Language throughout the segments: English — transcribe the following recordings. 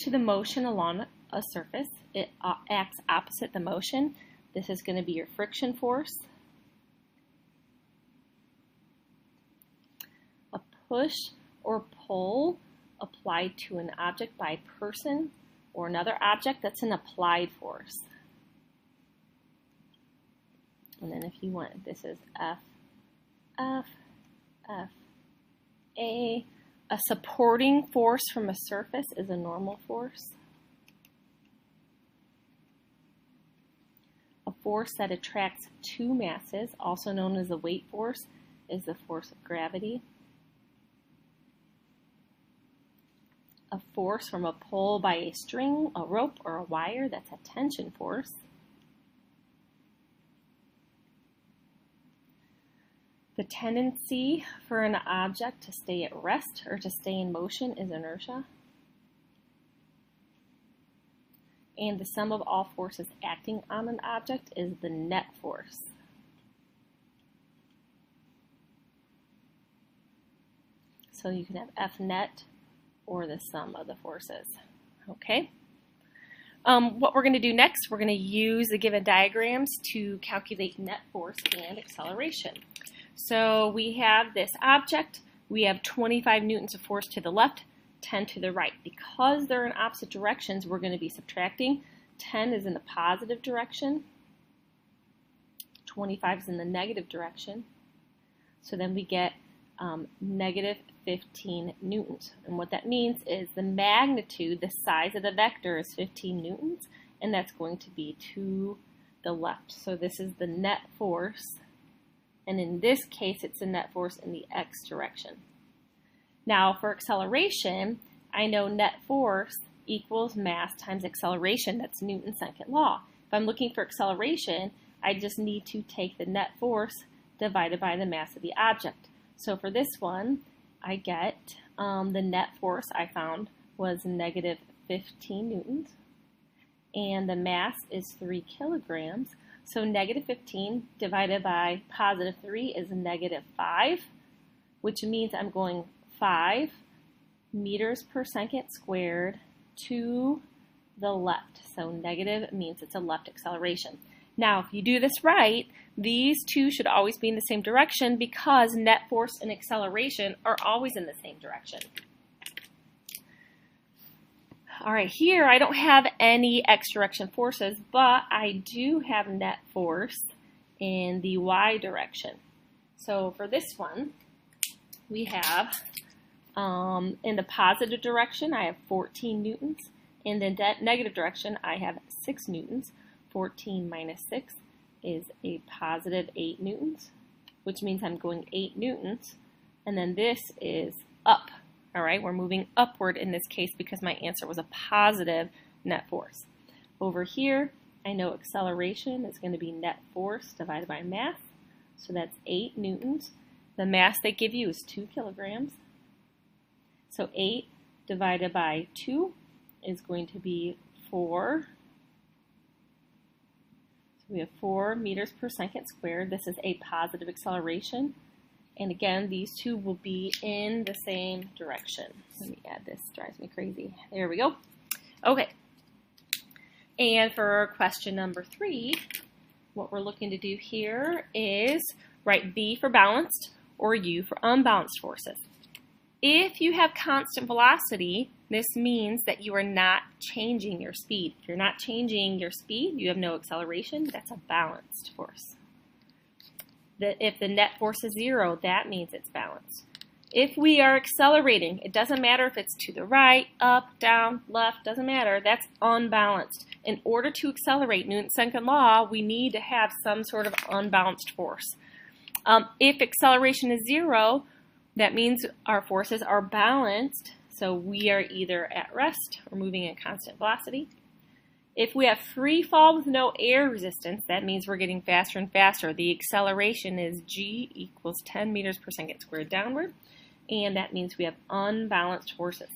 to the motion along a surface. It acts opposite the motion. This is going to be your friction force. A push or pull applied to an object by a person or another object, that's an applied force. And then if you want, this is F, F, F, A. A supporting force from a surface is a normal force. A force that attracts two masses, also known as a weight force, is the force of gravity. A force from a pull by a string, a rope, or a wire, that's a tension force. The tendency for an object to stay at rest or to stay in motion is inertia. And the sum of all forces acting on an object is the net force. So you can have F net or the sum of the forces. Okay. What we're going to do next, we're going to use the given diagrams to calculate net force and acceleration. So we have this object, we have 25 newtons of force to the left, 10 to the right. Because they're in opposite directions, we're going to be subtracting. 10 is in the positive direction, 25 is in the negative direction. So then we get negative 15 newtons. And what that means is the magnitude, the size of the vector is 15 newtons, and that's going to be to the left. So this is the net force. And in this case, it's the net force in the x direction. Now, for acceleration, I know net force equals mass times acceleration. That's Newton's second law. If I'm looking for acceleration, I just need to take the net force divided by the mass of the object. So for this one, I get the net force I found was negative 15 newtons. And the mass is 3 kilograms. So negative 15 divided by positive 3 is negative 5, which means I'm going 5 meters per second squared to the left. So negative means it's a left acceleration. Now, if you do this right, these two should always be in the same direction because net force and acceleration are always in the same direction. All right, here I don't have any x direction forces, but I do have net force in the y direction. So for this one, we have in the positive direction, I have 14 newtons. In the negative direction, I have 6 newtons. 14 minus 6 is a positive 8 newtons, which means I'm going 8 newtons. And then this is up. All right, we're moving upward in this case because my answer was a positive net force. Over here, I know acceleration is going to be net force divided by mass. So that's 8 newtons. The mass they give you is 2 kilograms. So 8 divided by 2 is going to be 4. So we have 4 meters per second squared. This is a positive acceleration. And again, these two will be in the same direction. Let me add this, drives me crazy. There we go. Okay. And for question number 3, what we're looking to do here is write B for balanced or U for unbalanced forces. If you have constant velocity, this means that you are not changing your speed. If you're not changing your speed, you have no acceleration. That's a balanced force. If the net force is 0, that means it's balanced. If we are accelerating, it doesn't matter if it's to the right, up, down, left, doesn't matter. That's unbalanced. In order to accelerate Newton's second law, we need to have some sort of unbalanced force. If acceleration is 0, that means our forces are balanced. So we are either at rest or moving at constant velocity. If we have free fall with no air resistance, that means we're getting faster and faster. The acceleration is g equals 10 meters per second squared downward, and that means we have unbalanced forces.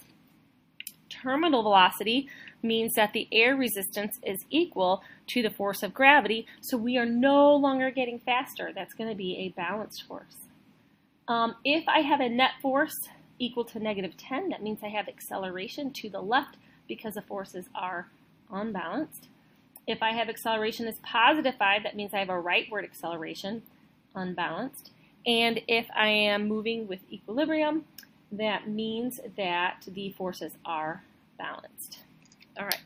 Terminal velocity means that the air resistance is equal to the force of gravity, so we are no longer getting faster. That's going to be a balanced force. If I have a net force equal to negative 10, that means I have acceleration to the left because the forces are unbalanced. If I have acceleration as positive 5, that means I have a rightward acceleration, unbalanced. And if I am moving with equilibrium, that means that the forces are balanced. All right.